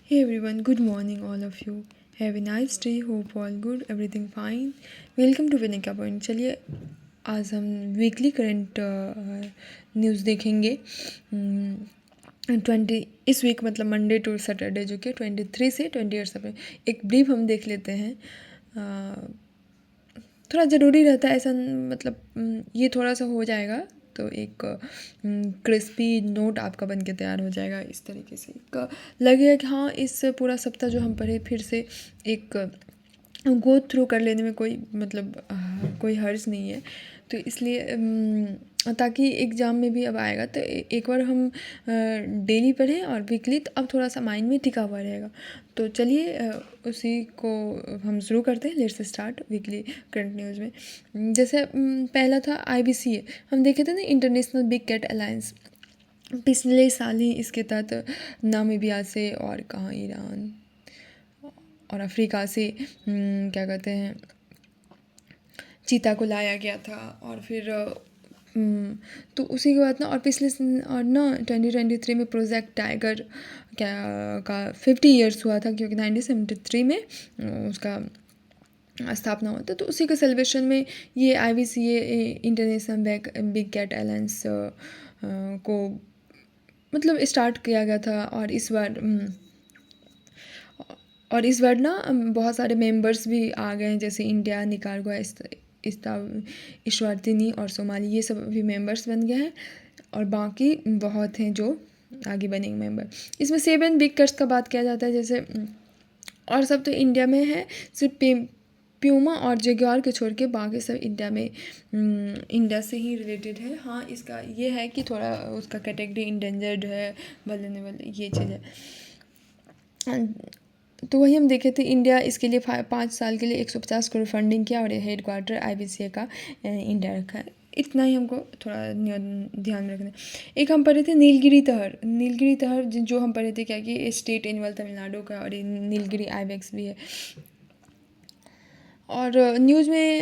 Hey everyone, good morning all of you. Have a nice day. Hope all good, everything fine. Welcome to Vinika point. चलिए आज हम weekly current news देखेंगे। 20 इस week मतलब Monday to Saturday जो कि 23 से 28 तक एक ब्रीफ हम देख लेते हैं। थोड़ा ज़रूरी रहता है ऐसा, मतलब ये थोड़ा सा हो जाएगा तो एक क्रिस्पी नोट आपका बन के तैयार हो जाएगा। इस तरीके से एक लगेगा कि हाँ, इस पूरा सप्ताह जो हम पढ़े फिर से एक गो थ्रू कर लेने में कोई मतलब कोई हर्ज नहीं है। तो इसलिए ताकि एग्ज़ाम में भी अब आएगा तो एक बार हम डेली पढ़ें और वीकली, तो अब थोड़ा सा माइंड में टिका हुआ रहेगा। तो चलिए उसी को हम शुरू करते हैं। Let's start weekly current news में। जैसे पहला था IBCA, हम देखे थे ना, इंटरनेशनल बिग कैट अलायंस। पिछले साल ही इसके तहत नामीबिया से और कहाँ, ईरान और अफ्रीका से क्या कहते हैं, चीता को लाया गया था। और फिर तो उसी के बाद ना, और पिछले और ना 2023 में प्रोजेक्ट टाइगर क्या का 50 ईयर्स हुआ था, क्योंकि 1973 में उसका स्थापना हुआ था। तो उसी के सेलिब्रेशन में ये IBCA international big cat alliance को मतलब स्टार्ट किया गया था। और इस बार ना बहुत सारे मेंबर्स भी आ गए हैं, जैसे इंडिया, निकारागुआ, इस्वातिनी और सोमाली, ये सब भी मेंबर्स बन गए हैं। और बाकी बहुत हैं जो आगे बनेंगे मेंबर। इसमें 7 बिग कट्स का बात किया जाता है, जैसे और सब तो इंडिया में है, सिर्फ प्यूमा और जगुआर को छोड़ के बाकी सब इंडिया में इंडिया से ही रिलेटेड है। हाँ, इसका ये है कि थोड़ा उसका कैटेगरी इंडेंजर्ड है, वल्नरेबल, ये चीज़ है। तो वही हम देखे थे, इंडिया इसके लिए 5 साल के लिए 150 करोड़ फंडिंग किया और हेड क्वार्टर IBCA का इंडिया रखा है। इतना ही हमको थोड़ा ध्यान रखना है। एक हम पढ़े थे नीलगिरी तहर जो हम पढ़े थे क्या कि स्टेट एनिमल तमिलनाडु का, और ये नीलगिरी आइबेक्स भी है। और न्यूज़ में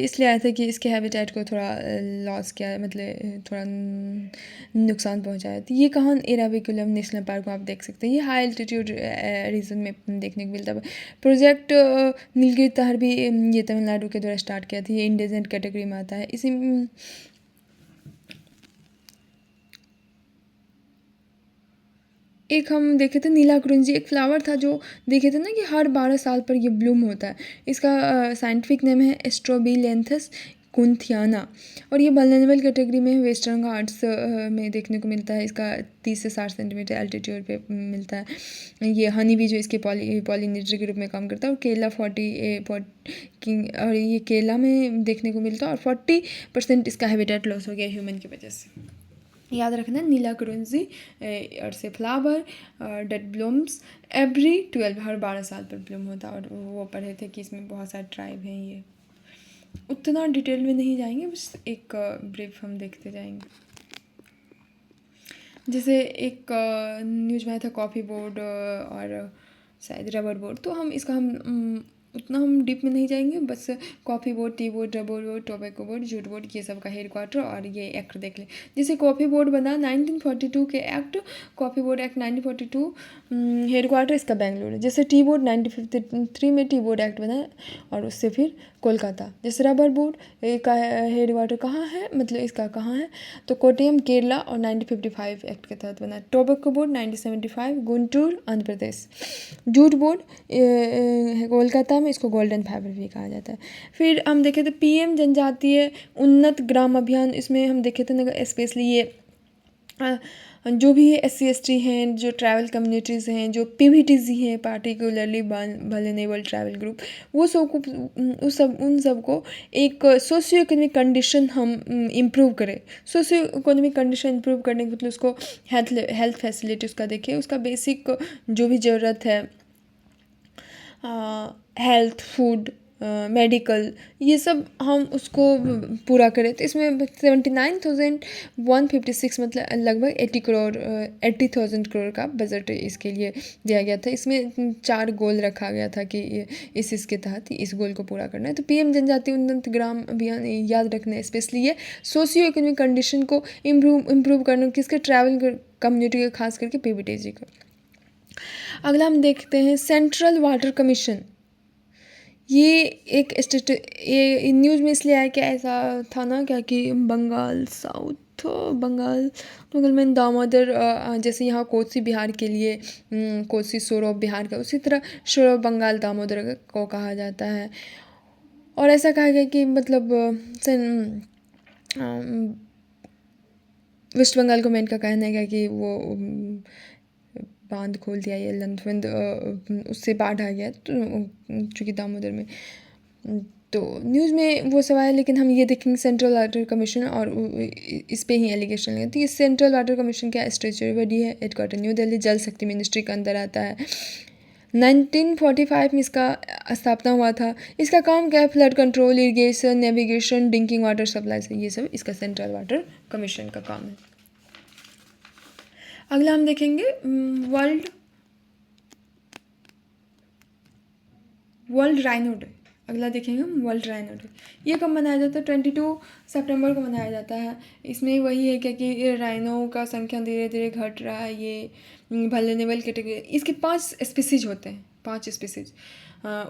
इसलिए आया था कि इसके हैबिटेट को थोड़ा लॉस किया, मतलब थोड़ा नुकसान पहुंचाया। तो ये कहाँ, एराविकुलम नेशनल पार्क को आप देख सकते हैं। ये हाई एल्टीट्यूड रीजन में देखने को मिलता है। प्रोजेक्ट नीलगिरी तहर भी ये तमिलनाडु के द्वारा स्टार्ट किया था। ये इंडिजिनस कैटेगरी में आता है। इसी एक हम देखे थे नीला कुरिंजी, एक फ्लावर था जो देखे थे ना कि हर 12 साल पर ये ब्लूम होता है। इसका साइंटिफिक नेम है एस्ट्रोबिलेंथस कुंथियाना, और ये वल्नरेबल कैटेगरी में वेस्टर्न घाट्स में देखने को मिलता है। इसका 30 से 60 सेंटीमीटर एल्टीट्यूड पे मिलता है। ये हनी भी जो इसके पॉलिनेटर के रूप में काम करता है। और केला 40 और ये केला में देखने को मिलता है। और 40% इसका हैबिटेट लॉस हो गया ह्यूमन की वजह से। याद रखना, नीला कुरिंजी और से फ्लावर डेट ब्लूम्स एवरी 12, हर 12 साल पर ब्लूम होता है। और वो पढ़े थे कि इसमें बहुत सारे ट्राइब हैं। ये उतना डिटेल में नहीं जाएंगे, बस एक ब्रीफ हम देखते जाएंगे। जैसे एक न्यूज़ में आया था कॉफ़ी बोर्ड और शायद रबर बोर्ड, तो हम इसका उतना हम डीप में नहीं जाएंगे। बस coffee board, tea board, rubber board, tobacco board, jute board, ये सब का हेड क्वार्टर और ये एक्ट देख लें। जैसे कॉफ़ी बोर्ड बना 1942 के act, coffee board act 1942, head quarter इसका बेंगलुरु है। जैसे टी बोर्ड 1953 में टी बोर्ड एक्ट बना, और उससे फिर कोलकाता। जैसे रबर बोर्ड का हेड क्वार्टर कहाँ है, मतलब इसका कहाँ है, तो कोट्टयम केरला, और 1955 एक्ट के तहत बना। Tobacco board 1975 Guntur Andhra Pradesh. Jute board Kolkata में, इसको गोल्डन फाइबर भी कहा जाता है। फिर हम देखे थे PM जनजातीय उन्नत ग्राम अभियान, इसमें हम देखे थे ना स्पेशली ये जो भी SC ST हैं, जो ट्रैवल कम्युनिटीज़ हैं, जो PVTs हैं, पार्टिकुलरली वल्नरेबल ट्रैवल ग्रुप, वो उन सब को एक सोशियो इकोनॉमिक कंडीशन हम इम्प्रूव करें। सोशियो इकोनॉमिक कंडीशन इम्प्रूव करने के मतलब उसको हेल्थ फैसिलिटी उसका देखें, उसका बेसिक जो भी ज़रूरत है, हेल्थ, फूड, मेडिकल, ये सब हम उसको पूरा करें। तो इसमें 79,156 मतलब लगभग 80,000 करोड़ का बजट इसके लिए दिया गया था। इसमें 4 गोल रखा गया था कि इसके तहत इस गोल को पूरा करना है। तो PM जनजातीय उन्नत ग्राम अभियान याद रखना है, स्पेशली ये सोशियो इकोनॉमिक कंडीशन को इम्प्रूव करना, किसके, ट्रैवल कम्युनिटी के, खास करके PVTG का। अगला हम देखते हैं सेंट्रल वाटर कमीशन। ये एक ये न्यूज़ में इसलिए आया कि ऐसा था ना क्या कि बंगाल साउथ बंगाल बंगाल में दामोदर जैसे यहाँ कोसी बिहार के लिए कोसी सोरो बिहार का, उसी तरह सोरो बंगाल दामोदर को कहा जाता है। और ऐसा कहा गया कि मतलब वेस्ट बंगाल गवर्नमेंट का कहना है कि वो बांध खोल दिया, ये लंथवंद उससे बाढ़ आ गया तो चूँकि दामोदर में। तो न्यूज़ में वो सवाल है, लेकिन हम ये देखेंगे सेंट्रल वाटर कमीशन और इस पे ही एलिगेशन लगे। तो ये सेंट्रल वाटर कमीशन क्या स्ट्रेचरी बॉडी है, हेडक्वार्टर न्यू दिल्ली, जल शक्ति मिनिस्ट्री के अंदर आता है। 1945 में इसका स्थापना हुआ था। इसका काम क्या है, flood control, irrigation, navigation, drinking water supply से, ये सब इसका सेंट्रल वाटर कमीशन का काम है। अगला हम देखेंगे वर्ल्ड राइनो डे। अगला देखेंगे हम वर्ल्ड राइनो डे। ये कब मनाया जाता है? 22 सितंबर को मनाया जाता है। इसमें वही है क्या कि राइनो का संख्या धीरे धीरे घट रहा है। ये वल्नरेबल कैटेगरी, इसके 5 स्पीसीज होते हैं, 5 स्पीसीज।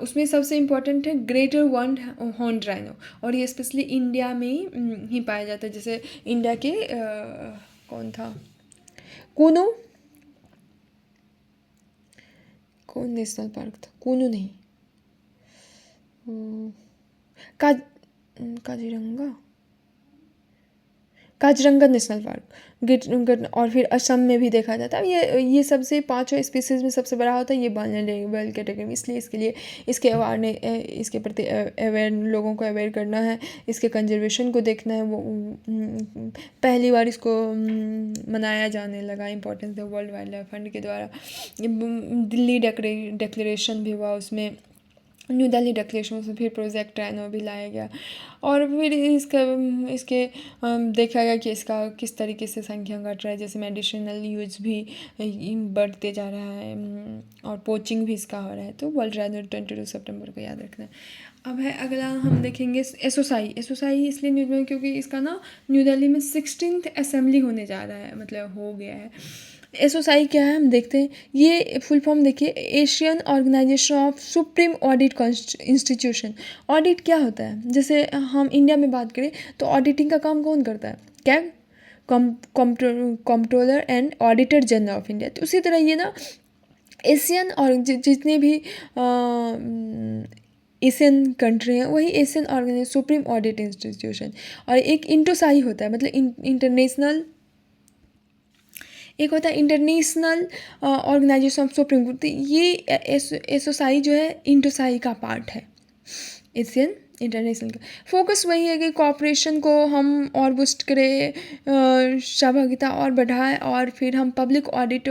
उसमें सबसे इम्पोर्टेंट है ग्रेटर वन हॉर्न्ड राइनो, और ये स्पेशली इंडिया में ही पाया जाता है। जैसे इंडिया के कौन था, कूनू, कौन नेशनल पार्क था, कूनू नहीं, का काजीरंगा, काजीरंगा नेशनल पार्क, और फिर असम में भी देखा जाता है। ये सबसे 5 स्पीसीज़ में सबसे बड़ा होता है ये वल्नरेबल कैटेगरी में। इसलिए इसके लिए इसके इसके प्रति अवेयर लोगों को अवेयर करना है, इसके कंजर्वेशन को देखना है। वो पहली बार इसको मनाया जाने लगा, इम्पोर्टेंस है वर्ल्ड वाइल्ड लाइफ फंड के द्वारा। दिल्ली डिक्लेरेशन भी हुआ उसमें, न्यू दिल्ली डिक्लेरेशन में फिर प्रोजेक्ट राइनो भी लाया गया। और फिर इसके देखा गया कि इसका किस तरीके से संख्या घट रहा है। जैसे मेडिसिनल यूज भी बढ़ते जा रहा है और पोचिंग भी इसका हो रहा है। तो वर्ल्ड राइनो 22 सितंबर को याद रखना है। अब है अगला हम देखेंगे एसोसाई। एसोसाई इसलिए न्यूज़ में क्योंकि इसका ना न्यू दिल्ली में 16th असेंबली होने जा रहा है, मतलब हो गया है। एसोसाई क्या है हम देखते हैं। ये फुल फॉर्म देखिए, Asian organisation of supreme audit institution. Audit क्या होता है, जैसे हम इंडिया में बात करें तो ऑडिटिंग का काम कौन करता है, CAG, controller and auditor general of India. तो उसी तरह ये ना एशियन और जितने भी एशियन कंट्री हैं वही Asian organisation supreme audit institution. और एक इंटोसाई होता है, मतलब इंटरनेशनल, एक होता है international organisation of supreme court. ये एसोसाई जो है इंटोसाई का पार्ट है, एशियन इंटरनेशनल का। फोकस वही है कि कॉपरेशन को हम और बूस्ट करें, सहभागिता और बढ़ाएं, और फिर हम पब्लिक ऑडिट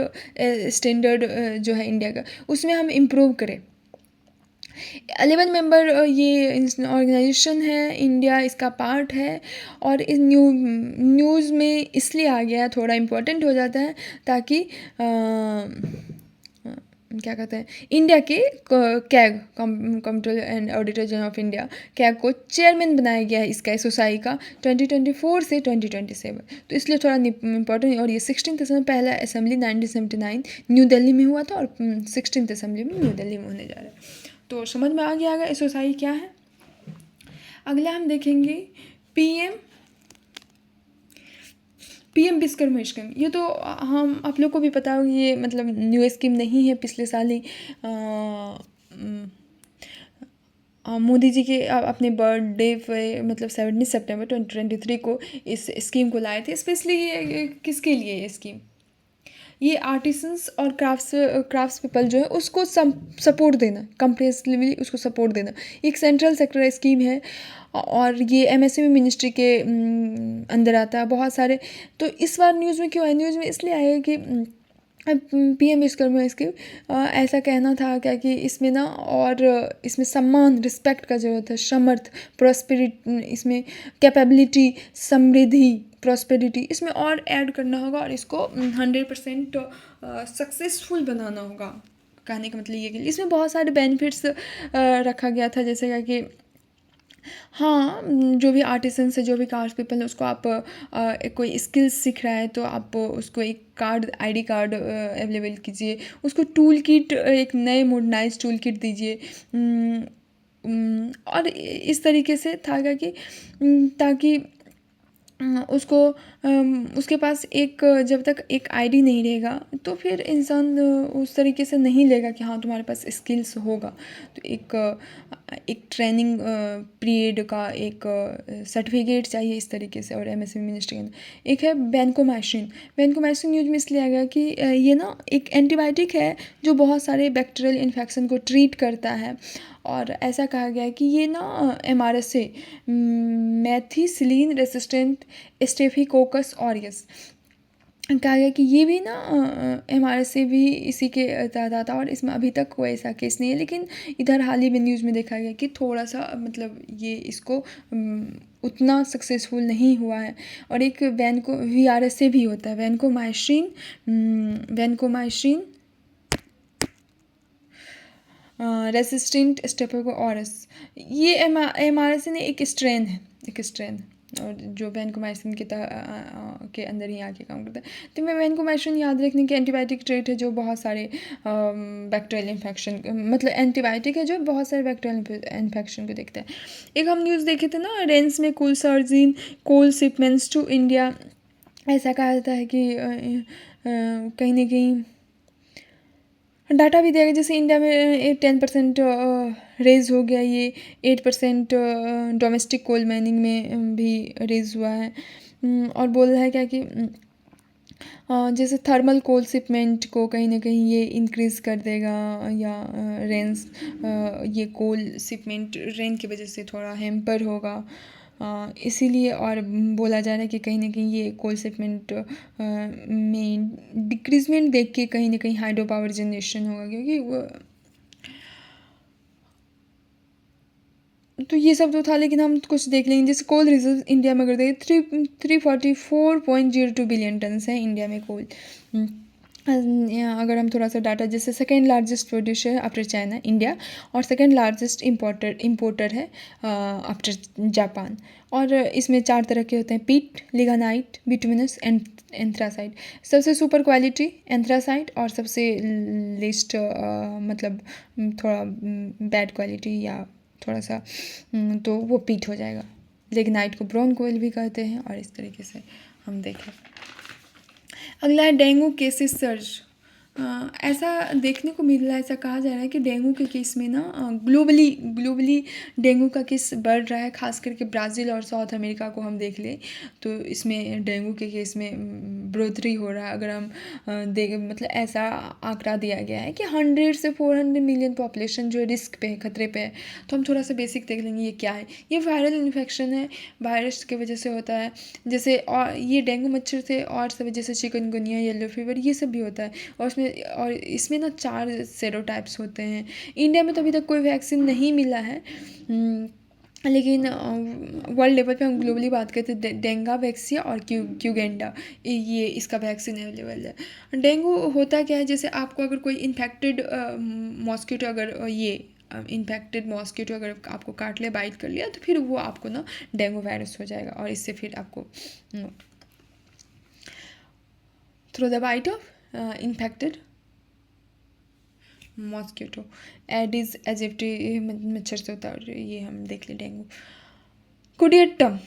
स्टैंडर्ड जो है इंडिया का उसमें हम इम्प्रूव करें। 11 मेंबर ये ऑर्गेनाइजेशन है, इंडिया इसका पार्ट है। और इस न्यूज़ में इसलिए आ गया, थोड़ा इम्पोर्टेंट हो जाता है ताकि क्या कहते हैं, इंडिया के CAG, controller and auditor general of India, CAG को चेयरमैन बनाया गया है इसका एसोसाई का 2024 से 2027। तो इसलिए थोड़ा इम्पोर्टेंट। और ये 16th असेंबली, पहला असेंबली 1979 न्यू दिल्ली में हुआ था और 16th असेंबली में न्यू दिल्ली में होने जा रहा है। तो समझ में आ गया एसोसाई क्या है। अगला हम देखेंगे पीएम विश्वकर्मा स्कीम। ये तो हम आप लोग को भी पता होगी, ये मतलब न्यू स्कीम नहीं है, पिछले साल ही मोदी जी के अपने बर्थडे पे मतलब 17 सितंबर 2023 को इस स्कीम को लाए थे। स्पेशली ये किसके लिए ये स्कीम, ये आर्टिसंस और क्राफ्ट्स पीपल जो है उसको सपोर्ट देना, कंप्रेसिवली उसको सपोर्ट देना। एक सेंट्रल सेक्टर स्कीम है और ये एमएसएमई मिनिस्ट्री के अंदर आता है बहुत सारे। तो इस बार न्यूज़ में क्यों है, न्यूज़ में इसलिए आया है कि पीएम विश्वकर्मा स्कीम ऐसा कहना था क्या कि इसमें ना, और इसमें सम्मान, रिस्पेक्ट का ज़रूरत है, समर्थ, प्रॉस्पेरिटी, इसमें कैपेबिलिटी, समृद्धि, प्रॉस्पेरिटी, इसमें और ऐड करना होगा और इसको 100% सक्सेसफुल बनाना होगा। कहने का मतलब ये कि इसमें बहुत सारे बेनिफिट्स रखा गया था, जैसे कि हाँ, जो भी आर्टिसंस है, जो भी कास्ट पीपल है, उसको आप कोई स्किल्स सीख रहा है तो आप उसको एक कार्ड, आईडी कार्ड अवेलेबल कीजिए, उसको टूल किट, एक नए मॉडर्नाइज्ड टूल किट दीजिए। और इस तरीके से था क्या कि ताकि उसको उसके पास एक, जब तक एक आईडी नहीं रहेगा तो फिर इंसान उस तरीके से नहीं लेगा कि हाँ तुम्हारे पास स्किल्स होगा। तो एक ट्रेनिंग पीरियड का एक सर्टिफिकेट चाहिए इस तरीके से। और एमएसएमई मिनिस्ट्री के अंदर एक है वैनकोमाइसिन। वैनकोमाइसिन यूज में इसलिए आ गया कि ये ना एक एंटीबायोटिक है जो बहुत सारे बैक्टीरियल इन्फेक्शन को ट्रीट करता है। और ऐसा कहा गया है कि ये ना MRSA, मैथिसिलिन रेसिस्टेंट स्टेफिकोकस ऑरियस, कहा गया कि ये भी ना MRSA भी इसी के तहत आता। और इसमें अभी तक कोई ऐसा केस नहीं है, लेकिन इधर हाल ही में न्यूज़ में देखा गया कि थोड़ा सा मतलब ये इसको उतना सक्सेसफुल नहीं हुआ है। और एक VRSA भी होता है, वैनकोमाइसिन रेसिस्टेंट स्टेफिकोकस। ये MRSA ने एक स्ट्रेन है, और जो वैनकोमाइसिन के अंदर ही आके काम करता है। तो मैं वैनकोमाइसिन याद रखने की एंटीबायोटिक ट्रेट है जो बहुत सारे बैक्टीरियल इन्फेक्शन, मतलब एंटीबायोटिक है जो बहुत सारे बैक्टीरियल इन्फेक्शन को देखता है। एक हम न्यूज़ देखे थे ना, रेंस में कुल surge in coal shipments to India. ऐसा कहा जाता है कि कहीं ना कहीं डाटा भी दिया गया, जैसे इंडिया में 10% रेज हो गया, ये 8% डोमेस्टिक कोल माइनिंग में भी रेज हुआ है। और बोल रहा है क्या कि जैसे थर्मल कोल शिपमेंट को कहीं ना कहीं ये इंक्रीज़ कर देगा, या रेंस ये कोल शिपमेंट रेन की वजह से थोड़ा हैम्पर होगा। इसीलिए और बोला जा रहा है कि कहीं ना कहीं ये कोल शिपमेंट में डिक्रीजमेंट देख के कहीं ना कहीं हाइड्रो पावर जनरेशन होगा, क्योंकि तो ये सब तो था। लेकिन हम कुछ देख लेंगे, जैसे कोल रिजर्व इंडिया में अगर देखें 344.02 बिलियन टन है इंडिया में कोल। अगर हम थोड़ा सा डाटा, जैसे सेकेंड लार्जेस्ट प्रोड्यूसर है आफ्टर चाइना इंडिया, और सेकेंड लार्जेस्ट इम्पोर्टर है आफ्टर जापान। और इसमें 4 तरह के होते हैं: पीट, लिग्नाइट, बिटुमिनस, एंथ्रासाइट। सबसे सुपर क्वालिटी एंथ्रासाइट, और सबसे लिस्ट मतलब थोड़ा बैड क्वालिटी या थोड़ा सा तो वो पीट हो जाएगा। लिग्नाइट को ब्राउन कोयल भी कहते हैं। और इस तरीके से हम देखें। अगला है डेंगू केसेस सर्ज। ऐसा देखने को मिल रहा है, ऐसा कहा जा रहा है कि डेंगू के केस में ना ग्लोबली डेंगू का केस बढ़ रहा है। खास करके ब्राज़ील और साउथ अमेरिका को हम देख लें तो इसमें डेंगू के केस में बढ़ोतरी हो रहा है। अगर हम मतलब ऐसा आंकड़ा दिया गया है कि 100 से 400 मिलियन पॉपुलेशन जो रिस्क पे है, खतरे पे है। तो हम थोड़ा सा बेसिक देख लेंगे ये क्या है। ये वायरल इन्फेक्शन है, वायरस की वजह से होता है। जैसे और ये डेंगू मच्छर से और सब जैसे चिकनगुनिया, येलो फीवर, ये सब भी होता है। और इसमें ना 4 सेरोटाइप्स होते हैं। इंडिया में तो अभी तक कोई वैक्सीन नहीं मिला है, लेकिन वर्ल्ड लेवल पे हम ग्लोबली बात करते हैं डेंगा वैक्सीन और क्यूगेंडा, ये इसका वैक्सीन अवेलेबल है। डेंगू होता क्या है, जैसे आपको अगर कोई इन्फेक्टेड मॉस्किटो, अगर ये इन्फेक्टेड मॉस्किटो अगर आपको काट लिया, बाइट कर लिया, तो फिर वो आपको ना डेंगू वायरस हो जाएगा। और इससे फिर आपको through the bite of infected mosquito, Aedes aegypti मच्छर से होता है। और ये हम देख लें डेंगू। कुडियट्टम,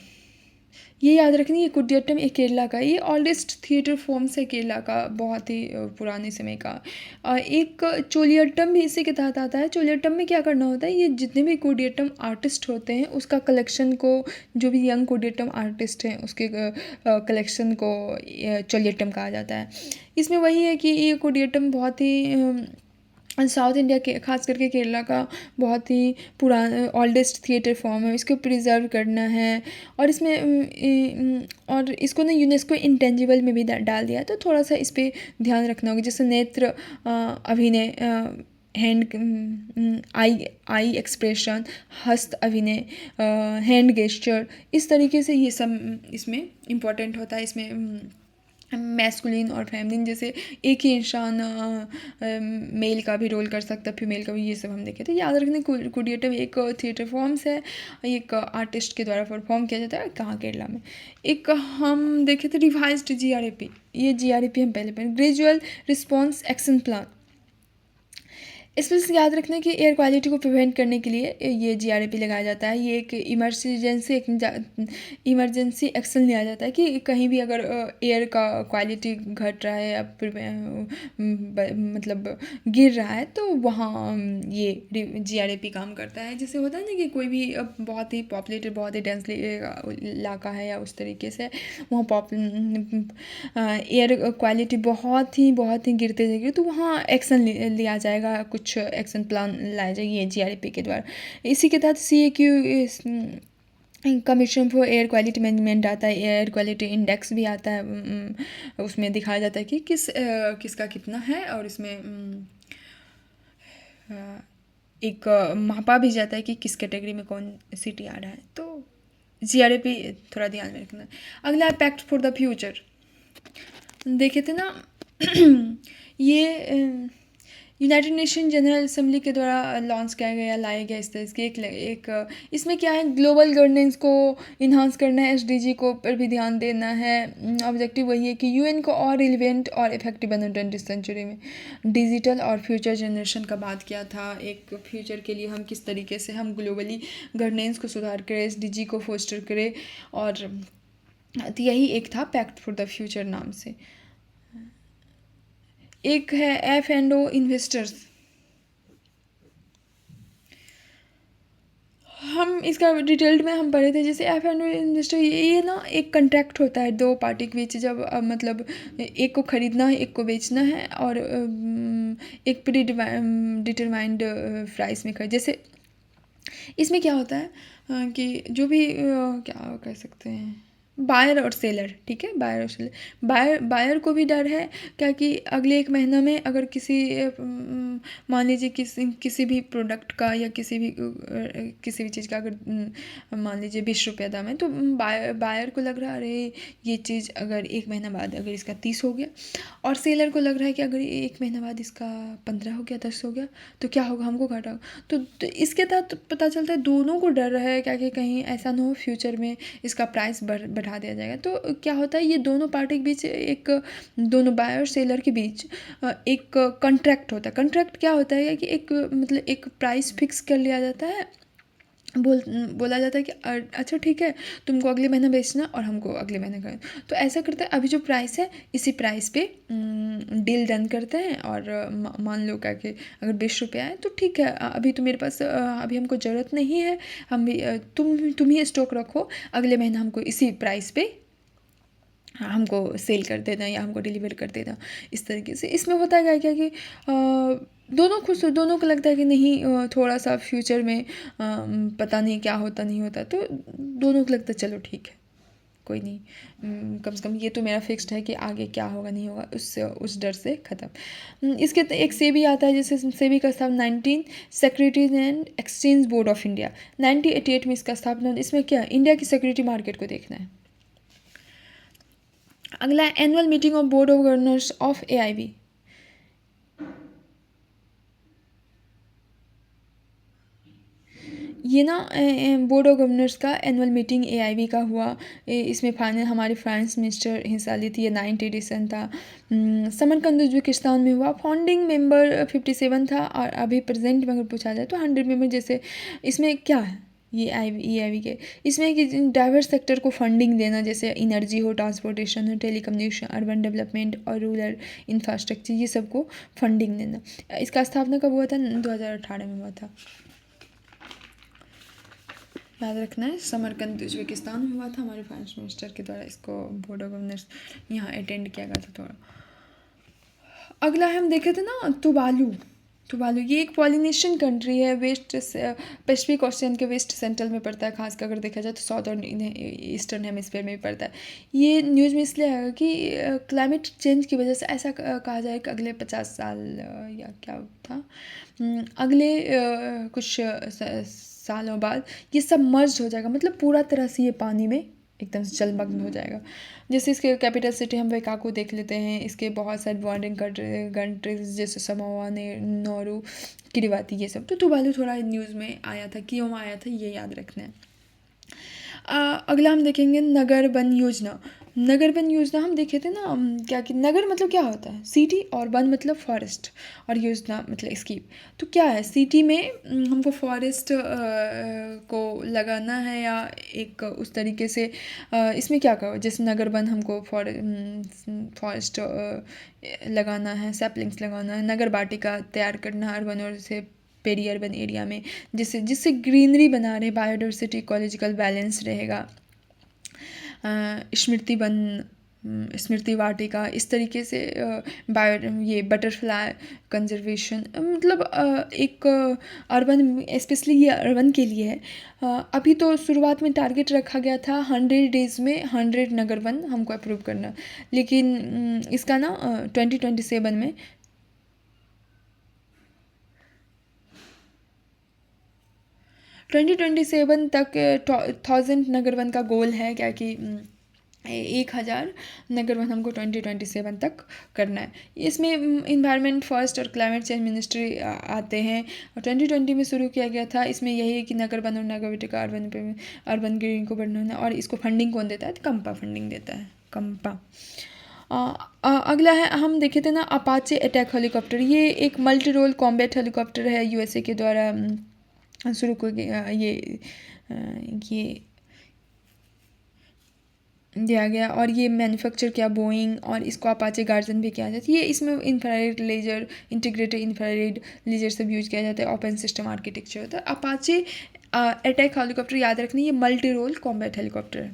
ये याद रखनी है, कुडियट्टम एक केरला का, ये ओल्डेस्ट थिएटर फॉर्म्स है केरला का, बहुत ही पुराने समय का। एक चोलियट्टम भी इसी के तहत आता है। चोलियट्टम में क्या करना होता है, ये जितने भी कुडियट्टम आर्टिस्ट होते हैं उसका कलेक्शन को, जो भी यंग कुडियट्टम आर्टिस्ट हैं उसके कलेक्शन को चोलियट्टम कहा जाता है। इसमें वही है कि ये कुडियट्टम बहुत ही साउथ इंडिया के, खास करके केरला का बहुत ही पुराना ओल्डेस्ट थिएटर फॉर्म है। इसको प्रिजर्व करना है। और इसमें और इसको ना यूनेस्को इंटेंजिबल में भी डाल दिया है। तो थोड़ा सा इस पर ध्यान रखना होगा। जैसे नेत्र अभिनय, हैंड आई एक्सप्रेशन, हस्त अभिनय, हैंड गेस्चर, इस तरीके से ये सब इसमें इम्पोर्टेंट होता है। इसमें मैस्कुलिन और फेमिनिन, जैसे एक ही इंसान मेल का भी रोल कर सकता है, फीमेल का भी, ये सब हम देखे थे। याद रखने कुडियाट्टम एक थिएटर फॉर्म्स है, एक आर्टिस्ट के द्वारा परफॉर्म किया जाता है कहाँ, केरला में। एक हम देखे थे रिवाइज्ड GRAP, ये GRAP हम पहले पढ़े, ग्रेजुअल रिस्पॉन्स एक्शन प्लान। इसमें से याद रखना कि एयर क्वालिटी को प्रिवेंट करने के लिए ये GRAP लगाया जाता है। ये एक इमरजेंसी एक्शन लिया जाता है कि कहीं भी अगर एयर का क्वालिटी घट रहा है या मतलब गिर रहा है तो वहाँ ये GRAP काम करता है। जैसे होता है ना कि कोई भी बहुत ही पॉपुलेटेड, बहुत ही डेंसली इलाका है या उस तरीके से वहाँ एयर क्वालिटी बहुत ही गिरते जाएगी, तो वहाँ एक्शन लिया जाएगा, कुछ एक्शन प्लान लाया जाएगी GRAP के द्वारा। इसी के तहत CAQ commission for air quality management आता है, एयर क्वालिटी इंडेक्स भी आता है। उसमें दिखाया जाता है कि किसका कितना है, और इसमें एक मापा भी जाता है कि किस कैटेगरी में कौन सिटी आ रहा है। तो GRAP थोड़ा ध्यान में रखना। अगला है पैक्ट फॉर द फ्यूचर, देखे थे ना ये यूनाइटेड नेशन जनरल असेंबली के द्वारा लॉन्च किया गया, लाया गया इस तरह के एक इसमें क्या है, ग्लोबल गवर्नेंस को इन्हांस करना है, SDG को पर भी ध्यान देना है। ऑब्जेक्टिव वही है कि UN को और रिलेवेंट और इफेक्टिव बने 20th सेंचुरी में। डिजिटल और फ्यूचर जनरेशन का बात किया था, एक फ्यूचर के लिए हम किस तरीके से हम ग्लोबली गवर्नेंस को सुधार करें, SDG को फोस्टर करें, और यही एक था पैक्ट फॉर द फ्यूचर नाम से। एक है F&O इन्वेस्टर्स, हम इसका डिटेल्ड में हम पढ़े थे। जैसे F&O इन्वेस्टर, ये ना एक कॉन्ट्रैक्ट होता है दो पार्टी के बीच, जब मतलब एक को ख़रीदना है, एक को बेचना है, और एक प्री डिटरमाइंड प्राइस में खरीद। जैसे इसमें क्या होता है कि जो भी क्या कह सकते हैं, बायर और सेलर, ठीक है, बायर और सेलर, बायर को भी डर है क्या कि अगले एक महीना में अगर किसी मान लीजिए किसी भी प्रोडक्ट का या किसी भी चीज़ का अगर मान लीजिए 20 रुपया दाम है, तो बायर को लग रहा है अरे ये चीज़ अगर एक महीना बाद अगर इसका 30 हो गया, और सेलर को लग रहा है कि अगर एक महीना बाद इसका 15 हो गया, 10 हो गया, तो क्या होगा, हमको घाटा होगा। तो इसके तहत पता चलता है दोनों को डर है क्या कि कहीं ऐसा ना हो फ्यूचर में इसका प्राइस बढ़ा दिया जाएगा। तो क्या होता है, ये दोनों पार्टी के बीच एक, दोनों बायर और सेलर के बीच एक कॉन्ट्रैक्ट होता है। कॉन्ट्रैक्ट क्या होता है कि एक मतलब एक प्राइस फिक्स कर लिया जाता है, बोला जाता है कि अच्छा ठीक है, तुमको अगले महीना बेचना और हमको अगले महीने का। तो ऐसा करते हैं, अभी जो प्राइस है इसी प्राइस पे डील डन करते हैं, और मान लो क्या कि अगर 20 रुपया है तो ठीक है, अभी तो मेरे पास अभी हमको ज़रूरत नहीं है, हम भी तुम ही स्टॉक रखो, अगले महीना हमको इसी प्राइस पे हमको सेल कर देना या हमको डिलीवर कर देना, इस तरीके से। इसमें होता है क्या कि दोनों खुश, दोनों को लगता है कि नहीं थोड़ा सा फ्यूचर में पता नहीं क्या होता नहीं होता, तो दोनों को लगता है चलो ठीक है, कोई नहीं, कम से कम ये तो मेरा फिक्स्ड है कि आगे क्या होगा नहीं होगा, उससे उस डर से ख़त्म। इसके एक सेबी आता है, जैसे सेबी का स्थापना 19 securities and exchange board of India 1988 में इसका स्थापना। इसमें क्या, इंडिया की सिक्योरिटी मार्केट को देखना है। अगला annual meeting of board of governors of AIB, ये ना बोर्ड ऑफ गवर्नर्स का एनुअल मीटिंग AIB का हुआ। इसमें हमारे फाइनेंस मिनिस्टर हिस्सा ली थी। ये 9th एडिशन था, समरकंद उज्बेकिस्तान में हुआ। फाउंडिंग मेंबर 57 था, और अभी प्रेजेंट में अगर पूछा जाए तो 100 मेंबर। जैसे इसमें क्या है, ये AIB के इसमें कि डाइवर्स सेक्टर को फंडिंग देना, जैसे एनर्जी हो, ट्रांसपोर्टेशन हो, टेलीकम्युनिकेशन, अर्बन डेवलपमेंट और रूरल इंफ्रास्ट्रक्चर, ये सबको फंडिंग देना। इसका स्थापना कब हुआ था, 2018 में हुआ था, याद रखना है। समरकंद उज्बेकिस्तान में हुआ था, हमारे फाइनेंस मिनिस्टर के द्वारा इसको बोर्ड ऑफ गवर्नर्स यहाँ अटेंड किया गया था थोड़ा। अगला हम देखे थे ना तुवालू, ये एक पॉलिनेशियन कंट्री है, वेस्ट पैसिफिक ओशियन के वेस्ट सेंट्रल में पड़ता है, खासकर अगर देखा जाए तो साउथ और ईस्टर्न हेमिस्फीयर में भी पड़ता है। ये न्यूज़ में इसलिए आएगा कि क्लाइमेट चेंज की वजह से ऐसा कहा जाए कि अगले 50 साल या क्या था, अगले कुछ सालों बाद ये सब मर्ज हो जाएगा, मतलब पूरा तरह से ये पानी में एकदम से जलमग्न हो जाएगा। जैसे इसके कैपिटल सिटी हम वेकाको देख लेते हैं, इसके बहुत सारे बॉर्डरिंग कंट्रीज जैसे समोआ ने नौरू किरिबाती ये सब। तो तुवालू थोड़ा न्यूज़ में आया था, क्यों आया था ये याद रखना है। अगला हम देखेंगे नगर वन योजना। नगर वन योजना हम देखे थे ना, क्या कि नगर मतलब क्या होता है, सिटी, और वन मतलब फॉरेस्ट, और योजना मतलब स्कीम। तो क्या है, सिटी में हमको फॉरेस्ट को लगाना है, या एक उस तरीके से इसमें क्या कहो, जैसे नगर वन हमको फॉरेस्ट लगाना है, सैपलिंग्स लगाना है, नगर वाटिका तैयार करना है अर्बन और से पेरी अर्बन एरिया में, जिससे जिससे ग्रीनरी बना रहे, बायोडाइवर्सिटी इकोलॉजिकल बैलेंस रहेगा। स्मृति वन, स्मृति वाटिका, इस तरीके से बायो ये बटरफ्लाई कंजर्वेशन, मतलब एक अर्बन, स्पेशली ये अर्बन के लिए है। अभी तो शुरुआत में टारगेट रखा गया था 100 डेज़ में 100 नगर वन हमको अप्रूव करना, लेकिन इसका ना 2027 में 2027 तक 1000 नगर वन का गोल है, क्या कि 1000 नगर वन हमको 2027 तक करना है। इसमें इन्वायरमेंट फर्स्ट और क्लाइमेट चेंज मिनिस्ट्री आते हैं, और 2020 में शुरू किया गया था। इसमें यही है कि नगर वन और नगर वाटिका अर्बन ग्रीन को बढ़ाना है। और इसको फंडिंग कौन देता है, तो कंपा फंडिंग देता है, कंपा। अगला है, हम देखे थे ना अपाचे अटैक हेलीकॉप्टर। ये एक मल्टी रोल कॉम्बैट हेलीकॉप्टर है, यूएसए के द्वारा शुरू को ये दिया गया, और ये मैन्युफैक्चर किया बोइंग, और इसको अपाचे गार्जन भी किया जाता है। ये इसमें infrared laser, integrated infrared laser सब यूज किया जाता है, ओपन सिस्टम आर्किटेक्चर होता है। अपाचे अटैक हेलीकॉप्टर याद रखनी, ये मल्टी रोल कॉम्बैट हेलीकॉप्टर है।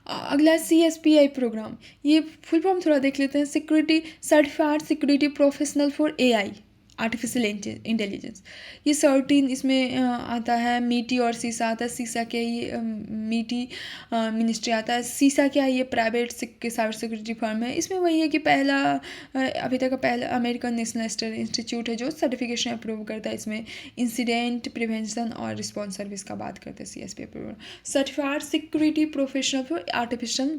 अगला CSPI प्रोग्राम, ये फुल फॉर्म थोड़ा देख लेते हैं। Security certified security professional for AI, artificial intelligence. ये 13 इसमें आता है। मीटी और सीसा आता है। सीसा क्या, ये मीटी मिनिस्ट्री आता है। सीसा क्या है, ये प्राइवेट साइबर सिक्योरिटी फर्म है। इसमें वही है कि पहला अभी तक का पहला अमेरिकन नेशनल इंस्टीट्यूट है जो सर्टिफिकेशन अप्रूव करता है। इसमें इंसिडेंट प्रिवेंशन और रिस्पॉन्स सर्विस का बात करते हैं। CSPI programme certified security professional for artificial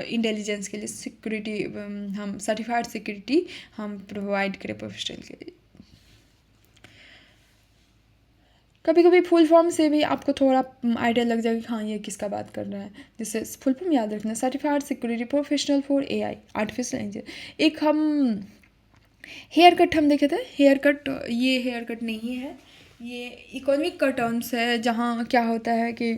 intelligence के लिए सिक्योरिटी, हम सर्टिफाइड सिक्योरिटी हम प्रोवाइड करें प्रोफेशनल के लिए। कभी कभी फुल फॉर्म से भी आपको थोड़ा आइडिया लग जाएगा कि हाँ ये किसका बात कर रहा है। जैसे फुल फॉर्म याद रखना, certified security professional for AI, artificial intelligence. एक हम हेयर कट हम देखे थे। हेयर कट, ये हेयर कट नहीं है, ये इकोनॉमिक का टर्म्स है, जहाँ क्या होता है कि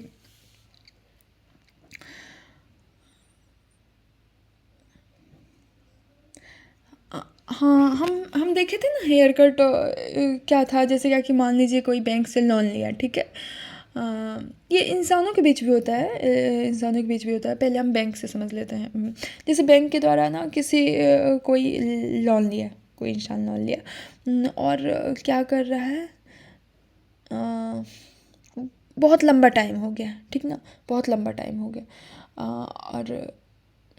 हाँ, हम देखे थे ना हेयर कट क्या था। जैसे क्या कि मान लीजिए कोई बैंक से लोन लिया, ठीक है। ये इंसानों के बीच भी होता है, इंसानों के बीच भी होता है। पहले हम बैंक से समझ लेते हैं। जैसे बैंक के द्वारा ना किसी कोई लोन लिया, कोई इंसान लोन लिया, और क्या कर रहा है, बहुत लंबा टाइम हो गया, ठीक ना, बहुत लंबा टाइम हो गया, और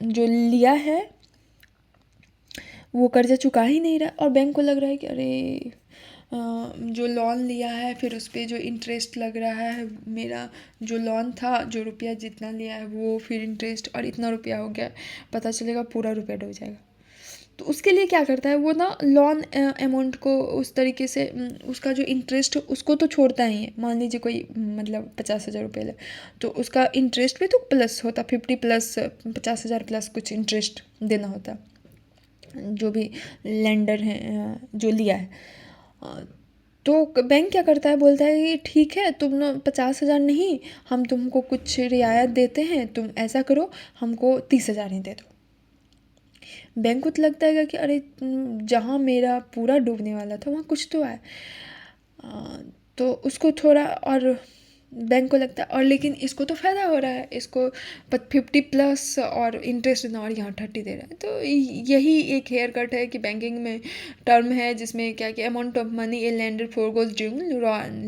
जो लिया है वो कर्जा चुका ही नहीं रहा, और बैंक को लग रहा है कि अरे जो लोन लिया है फिर उस पर जो इंटरेस्ट लग रहा है, मेरा जो लोन था, जो रुपया जितना लिया है वो, फिर इंटरेस्ट, और इतना रुपया हो गया, पता चलेगा पूरा रुपया डूब जाएगा। तो उसके लिए क्या करता है वो ना, लोन अमाउंट को उस तरीके से उसका जो इंटरेस्ट उसको तो छोड़ता ही है। मान लीजिए कोई मतलब 50,000 रुपये ले, तो उसका इंटरेस्ट भी तो प्लस होता, 50 प्लस 50,000 प्लस कुछ इंटरेस्ट देना होता, जो भी लेंडर हैं जो लिया है। तो बैंक क्या करता है, बोलता है कि ठीक है, तुम ना 50,000 नहीं, हम तुमको कुछ रियायत देते हैं, तुम ऐसा करो, हमको 30,000 ही दे दो। बैंक को तो लगता है कि अरे जहाँ मेरा पूरा डूबने वाला था वहाँ कुछ तो है, तो उसको थोड़ा, और बैंक को लगता है, और लेकिन इसको तो फ़ायदा हो रहा है, इसको 50 प्लस और इंटरेस्ट देना, और यहाँ 30 दे रहा है। तो यही एक हेयर कट है कि बैंकिंग में टर्म है, जिसमें क्या कि amount of money a lender forgoes during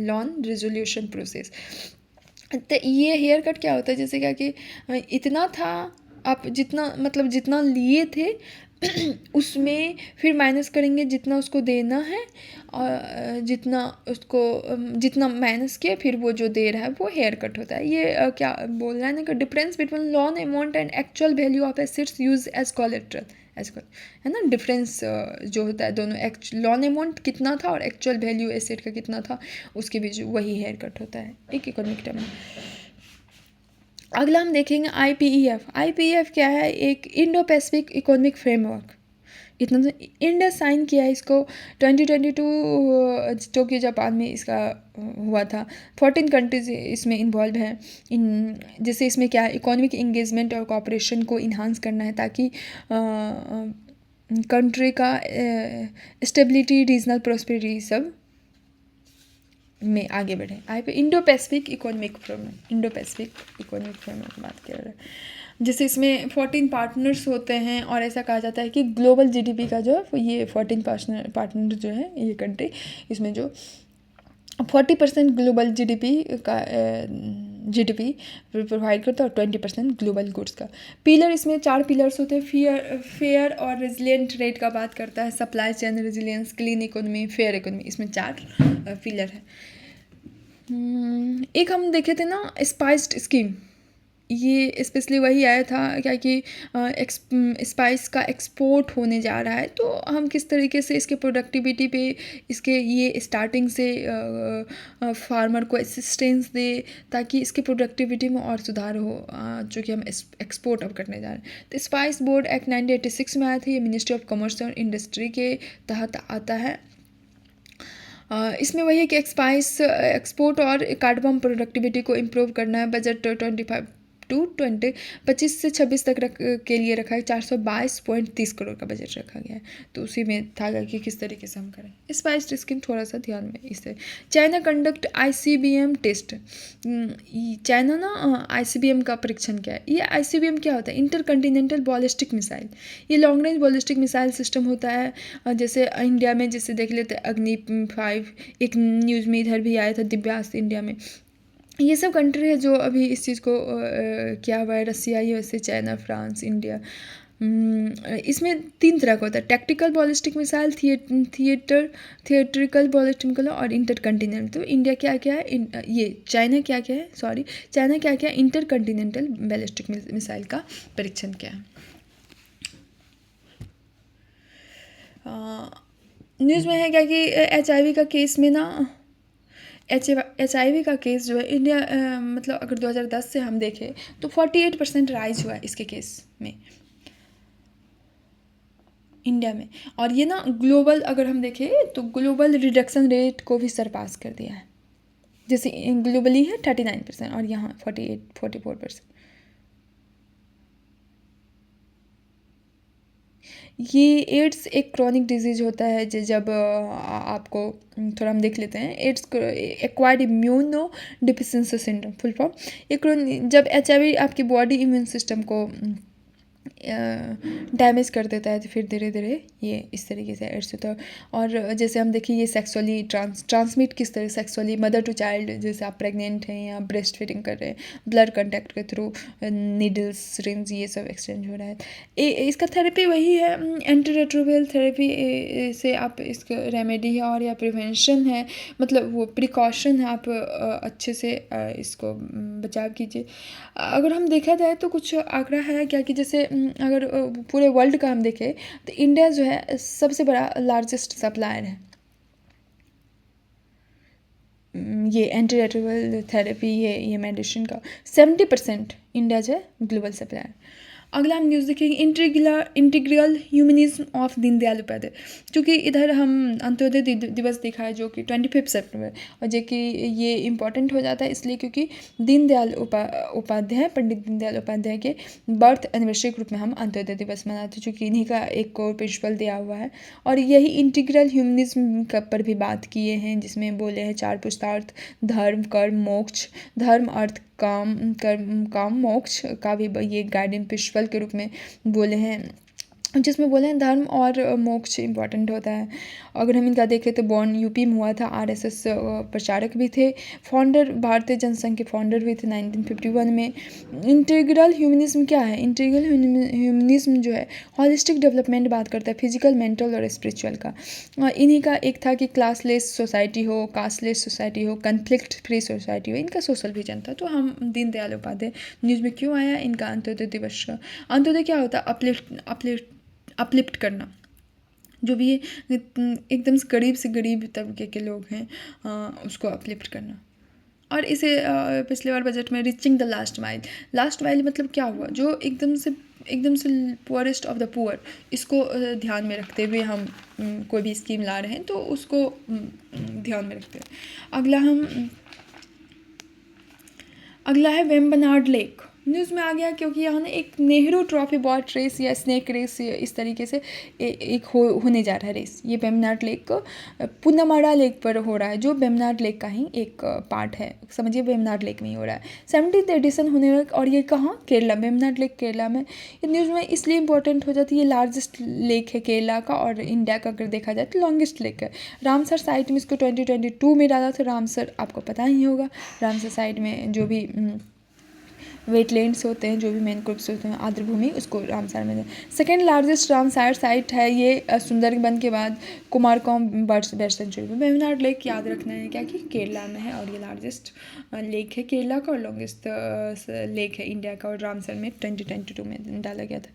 loan resolution process. तो ये हेयर कट क्या होता है, जैसे क्या कि इतना था, आप जितना मतलब जितना लिए थे उसमें फिर माइनस करेंगे जितना उसको देना है, और जितना माइनस किया फिर वो जो दे रहा है वो हेयर कट होता है। ये क्या बोल रहा है ना कि difference between loan amount and actual value of assets use as collateral, है ना। डिफरेंस जो होता है दोनों, लॉन अमाउंट कितना था और एक्चुअल वैल्यू एसेट का कितना था, उसके बीच वही हेयर कट होता है एक इकोनॉमिक टर्म में। अगला हम देखेंगे IPEF। IPEF क्या है? एक इंडो पैसिफिक इकोनॉमिक फ्रेमवर्क। इतना तो इंडिया साइन किया है इसको 2022 टोक्यो जापान में इसका हुआ था। 14 कंट्रीज इसमें इन्वॉल्व हैं। जैसे इसमें क्या है, इकोनॉमिक इंगेजमेंट और कॉपरेशन को इन्हांस करना है ताकि कंट्री का स्टेबिलिटी, रीजनल प्रॉस्पेरिटी सब में आगे बढ़े। इंडो पैसिफिक इकोनॉमिक फ्रेमवर्क की बात कर रहे हैं। जैसे इसमें 14 पार्टनर्स होते हैं और ऐसा कहा जाता है कि ग्लोबल GDP का जो है ये 14 पार्टनर जो है ये कंट्री, इसमें जो 40% ग्लोबल GDP प्रोवाइड करता है और 20% ग्लोबल गुड्स का। पिलर, इसमें 4 पिलर्स होते हैं। फेयर और रेजिलिएंट ट्रेड का बात करता है, supply chain resilience, clean economy, fair economy, इसमें 4 पिलर है। एक हम देखे थे ना स्पाइस्ड स्कीम, ये स्पेशली वही आया था क्या कि स्पाइस का एक्सपोर्ट होने जा रहा है, तो हम किस तरीके से इसके प्रोडक्टिविटी पे इसके ये स्टार्टिंग से फार्मर को असिस्टेंस दे ताकि इसकी प्रोडक्टिविटी में और सुधार हो, जो कि हम एक्सपोर्ट अब करने जा रहे हैं। तो स्पाइस बोर्ड एक्ट 1986 में आया था, ये मिनिस्ट्री ऑफ कॉमर्स और इंडस्ट्री के तहत आता है। इसमें वही है कि एक्सपोर्ट और कार्डबम प्रोडक्टिविटी को इम्प्रूव करना है। बजट 25 से 26 तक के लिए रखा है। 422.30 करोड़ का बजट रखा गया है, तो उसी में था कि किस तरीके से हम करें। स्पाइस्ड स्कीम थोड़ा सा ध्यान में इससे। चाइना कंडक्ट ICBM टेस्ट। चाइना ना ICBM का परीक्षण किया है। ये ICBM क्या होता है? Intercontinental ballistic missile. ये long range ballistic missile system होता है। जैसे इंडिया में जैसे देख लेते हैं अग्नि 5, एक न्यूज़ में इधर भी आया था दिव्यास्त्र इंडिया में। ये सब कंट्री है जो अभी इस चीज़ को किया हुआ है। रसिया, USA, चाइना, फ्रांस, इंडिया। इसमें 3 तरह का होता है, tactical ballistic missile, theatrical ballistic missile और इंटर कंटिनेंटल। तो इंडिया क्या क्या है, ये चाइना क्या क्या है, चाइना क्या क्या इंटर कंटिनेंटल बैलिस्टिक मिसाइल का परीक्षण किया है। न्यूज़ में है क्या कि HIV का केस में ना, HIV का केस जो है इंडिया मतलब अगर 2010 से हम देखें तो 48% राइज हुआ है इसके केस में इंडिया में। और ये ना ग्लोबल अगर हम देखें तो ग्लोबल रिडक्शन रेट को भी सरपास कर दिया है। जैसे ग्लोबली है 39% और यहाँ 44%। ये एड्स एक क्रॉनिक डिजीज़ होता है जब आपको थोड़ा हम देख लेते हैं। Ads acquired immuno deficiency syndrome full form. जब HIV आपकी बॉडी इम्यून सिस्टम को डैमेज कर देता है तो फिर धीरे धीरे ये इस तरीके से एड्स होता है। और जैसे हम देखिए ये सेक्सुअली ट्रांसमिट किस तरह, सेक्सुअली मदर टू चाइल्ड, जैसे आप प्रेग्नेंट हैं या ब्रेस्ट फीडिंग कर रहे हैं, ब्लड कंटेक्ट के थ्रू, नीडल्स, सिरिंज, ये सब एक्सचेंज हो रहा है। इसका थेरेपी वही है, एंटी रेट्रोवायरल थेरेपी से आप इसका रेमेडी है और या प्रिवेंशन है, मतलब वो प्रिकॉशन है, आप अच्छे से इसको बचाव कीजिए। अगर हम देखा जाए तो कुछ आंकड़ा है क्या कि जैसे अगर पूरे वर्ल्ड का हम देखें तो इंडिया जो है सबसे बड़ा लार्जेस्ट सप्लायर है ये एंटी रेट्रोवायरल थेरेपी, ये मेडिसिन का 70% इंडिया जो है ग्लोबल सप्लायर। अगला हम न्यूज़ देखेंगे integral humanism of Deendayal Upadhyay. क्योंकि इधर हम अंत्योदय दिवस देखा है जो कि 25 सितंबर, और जो कि ये इम्पॉर्टेंट हो जाता है इसलिए क्योंकि दीनदयाल उपाध्याय, पंडित दीनदयाल उपाध्याय के बर्थ एनिवर्सरी के रूप में हम अंत्योदय दिवस मनाते हैं, चूँकि इन्हीं का एक कोर प्रिंसिपल दिया हुआ है। और यही इंटीग्रल ह्यूमनिज्म पर भी बात किए हैं, जिसमें बोले हैं 4 पुरुषार्थ, धर्म, कर्म, मोक्ष, धर्म, अर्थ, काम मोक्ष का भी ये गाइडेंस प्रिंसिपल के रूप में बोले हैं। जिसमें बोले हैं धर्म और मोक्ष इम्पॉर्टेंट होता है। अगर हम इनका देखें तो बॉर्न यूपी में हुआ था, आरएसएस प्रचारक भी थे, फाउंडर भारतीय जनसंघ के फाउंडर भी थे 1951 में। इंटीग्रल ह्यूमनिज्म क्या है? इंटीग्रल ह्यूमनिज्म जो है हॉलिस्टिक डेवलपमेंट बात करता है, फिजिकल, मेंटल और स्पिरिचुअल का। इन्हीं का एक था कि क्लासलेस सोसाइटी हो, कास्टलेस सोसाइटी हो, कन्फ्लिक्ट फ्री सोसाइटी हो, इनका सोशल विजन था। तो हम दीनदयाल उपाध्याय न्यूज़ में क्यों आया? इनका अंत्योदय दिवस। अंत्योदय क्या होता है? अपलिफ्ट करना। जो भी एकदम से गरीब तबके के लोग हैं, उसको अपलिफ्ट करना। और इसे पिछले बार बजट में रीचिंग द लास्ट माइल मतलब क्या हुआ? जो एकदम से पुअरेस्ट ऑफ द पुअर, इसको ध्यान में रखते हुए हम कोई भी स्कीम ला रहे हैं तो उसको ध्यान में रखते हैं। अगला है वेम्बनाड लेक। न्यूज़ में आ गया क्योंकि यहाँ ना एक नेहरू ट्रॉफी बॉट रेस या स्नेक रेस इस तरीके से एक होने जा रहा है रेस। ये वेम्बनाड लेक को पुन्नमड़ा लेक पर हो रहा है, जो वेम्बनाड लेक का ही एक पार्ट है। समझिए वेम्बनाड लेक में ही हो रहा है। 70th एडिशन होने वाला, और ये कहाँ? केरला। वेम्बनाड लेक केरला में। ये न्यूज़ में इसलिए इंपॉर्टेंट हो जाती है, ये लार्जेस्ट लेक है केरला का और इंडिया का अगर देखा जाए तो लॉन्गेस्ट लेक है। रामसर साइट में इसको 2022 में डाला था। रामसर आपको पता ही होगा, रामसर साइट में जो भी वेटलैंड्स होते हैं, जो भी मैनग्रोव्स होते हैं, आर्द्रभूमि, उसको रामसर में। सेकेंड लार्जेस्ट रामसर साइट है ये सुंदरबन के बाद कुमारकोम बर्ड सेंचुरी में। वेम्बनाड लेक याद रखना है क्या कि केरला में है, और ये लार्जेस्ट लेक है केरला का और लॉन्गेस्ट लेक है इंडिया का, और रामसर में 2022 में डाला गया था।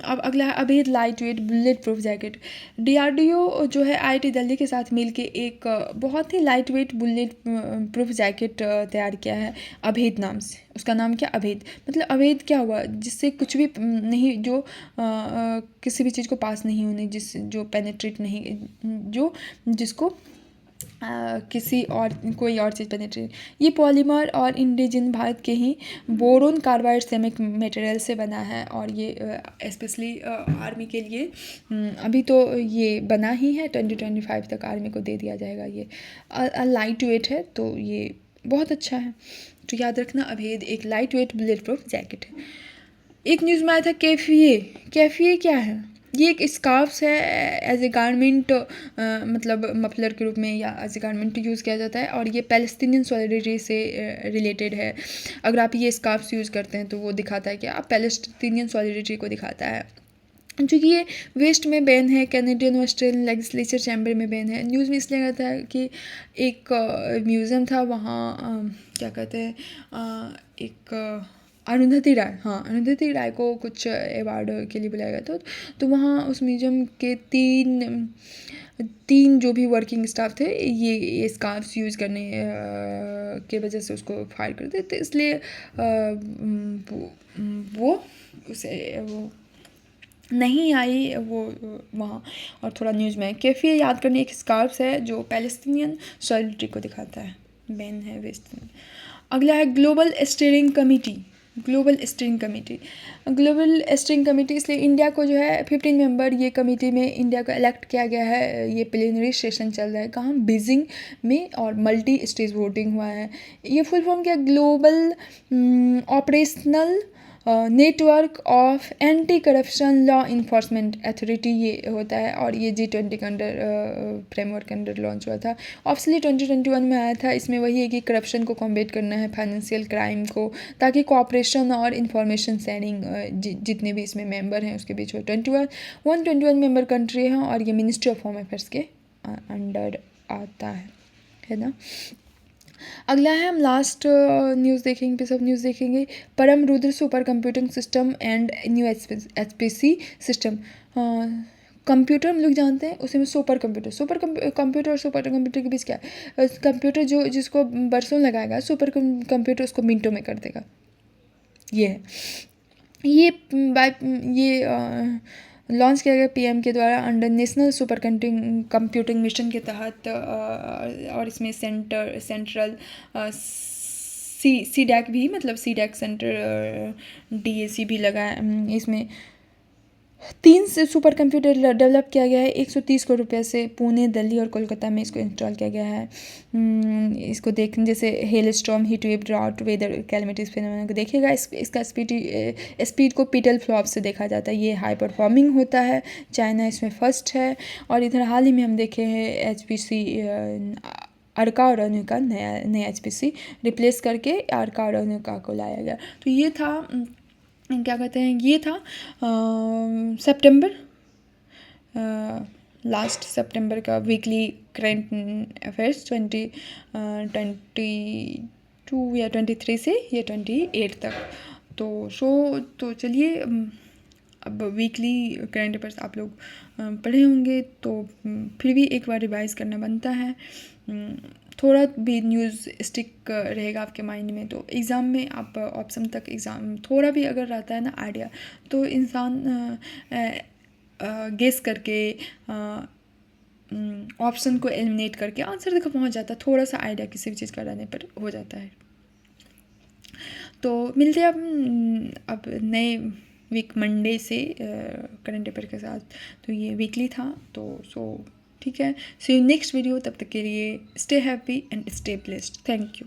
अब अगला है अभेद light weight bulletproof jacket. DRDO जो है IIT दिल्ली के साथ मिलके एक बहुत ही lightweight bulletproof jacket तैयार किया है अभेद नाम से। उसका नाम क्या? अभेद। मतलब अभेद क्या हुआ? जिससे कुछ भी नहीं, जो किसी भी चीज़ को पास नहीं होने, जो पेनेट्रेट नहीं, जो जिसको किसी और कोई और चीज़ पेनेट्रेट। ये पॉलीमर और इंडिजिन भारत के ही बोरोन कार्बाइड सेमिक मटेरियल से बना है, और ये स्पेशली आर्मी के लिए अभी तो ये बना ही है, 2025 तक आर्मी को दे दिया जाएगा। ये लाइट वेट है, तो ये बहुत अच्छा है। तो याद रखना, अभेद एक light weight bulletproof jacket है। एक न्यूज़ में आया था कैफिए क्या है? ये एक स्कार्फ्स है, एज ए गारमेंट, मतलब मफलर के रूप में या एज ए गारमेंट यूज़ किया जाता है, और ये पैलेस्टीनियन सॉलिडरिटी से रिलेटेड है। अगर आप ये स्कार्फ्स यूज़ करते हैं तो वो दिखाता है कि आप पैलेस्टीनियन सॉलिडरिटी को दिखाता है। क्योंकि ये वेस्ट में बैन है, कैनेडियन ऑस्ट्रेलियन लेजिस्लेचर चैम्बर में बैन है। न्यूज़ में इसलिए आता है कि एक म्यूज़ियम था वहाँ, क्या कहते हैं, एक अरुंधति राय को कुछ अवार्ड के लिए बुलाया गया था। तो वहाँ उस म्यूज़ियम के तीन जो भी वर्किंग स्टाफ थे, ये स्कार्फ्स यूज़ करने के वजह से उसको फायर कर देते, इसलिए वो नहीं आई वो वहाँ। और थोड़ा न्यूज़ में कैफिए याद करने एक स्कार्फ्स है जो पैलेस्टीनियन सॉलिडरिटी को दिखाता है। बैन है वेस्ट में। अगला है ग्लोबल स्टीयरिंग कमेटी इसलिए इंडिया को जो है 15 मेंबर ये कमेटी में इंडिया को इलेक्ट किया गया है। ये प्लेनरी सेशन चल रहा है कहाँ? बीजिंग में, और मल्टी स्टेज वोटिंग हुआ है। ये फुल फॉर्म क्या? Global operational network of anti corruption law enforcement authority ये होता है, और ये G20 के अंडर फ्रेमवर्क के अंडर लॉन्च हुआ था। ऑफिशियली 2021 में आया था। इसमें वही है कि करप्शन को कॉम्बेट करना है, फाइनेंशियल क्राइम को, ताकि कोऑपरेशन और इंफॉर्मेशन शेयरिंग जितने भी इसमें मेंबर हैं उसके बीच हो। 121 मेंबर कंट्री हैं, और ये मिनिस्ट्री ऑफ होम अफेयर्स के अंडर आता है ना। अगला है, हम लास्ट न्यूज़ देखेंगे, सब न्यूज़ देखेंगे। परम Rudra super computing system and new HPC system. Computer हम लोग जानते हैं, उसी में सुपर कंप्यूटर और सुपर कंप्यूटर के बीच क्या है? कंप्यूटर जिसको बरसों लगाएगा, सुपर कंप्यूटर उसको मिनटों में कर देगा। ये है, ये लॉन्च किया गया PM के द्वारा under national super computing mission के तहत, और इसमें सेंट्रल CDAC भी, मतलब CDAC सेंटर DAC भी लगा इसमें 3 से सुपर कंप्यूटर डेवलप किया गया है 130 करोड़ रुपये से। पुणे, दिल्ली और कोलकाता में इसको इंस्टॉल किया गया है। इसको देखने जैसे hail storm, heat wave, drought, weather calamities phenomena को देखिएगा। इसका स्पीड को पीटल फ्लॉप से देखा जाता है। ये हाई परफॉर्मिंग होता है। चाइना इसमें फर्स्ट है। और इधर हाल ही में हम देखे हैं HPC अर्का और अनुका, नया HPC रिप्लेस करके अर्का और अनुका को लाया गया। तो ये था क्या कहते हैं, ये था सितंबर, लास्ट सितंबर का वीकली करंट अफेयर्स 2022 या 23 से या 28 तक। तो चलिए, अब वीकली करंट अफेयर्स आप लोग पढ़े होंगे तो फिर भी एक बार रिवाइज़ करना बनता है। थोड़ा भी न्यूज़ स्टिक रहेगा आपके माइंड में, तो एग्ज़ाम में आप ऑप्शन तक एग्ज़ाम थोड़ा भी अगर रहता है ना आइडिया, तो इंसान गेस करके ऑप्शन को एलिमिनेट करके आंसर तक पहुंच जाता है। थोड़ा सा आइडिया किसी भी चीज़ का रहने पर हो जाता है। तो मिलते हैं अब नए वीक मंडे से करंट अफेयर के साथ। तो ये वीकली था, तो ठीक है। सी यू नेक्स्ट वीडियो। तब तक के लिए stay happy and stay blessed. Thank you.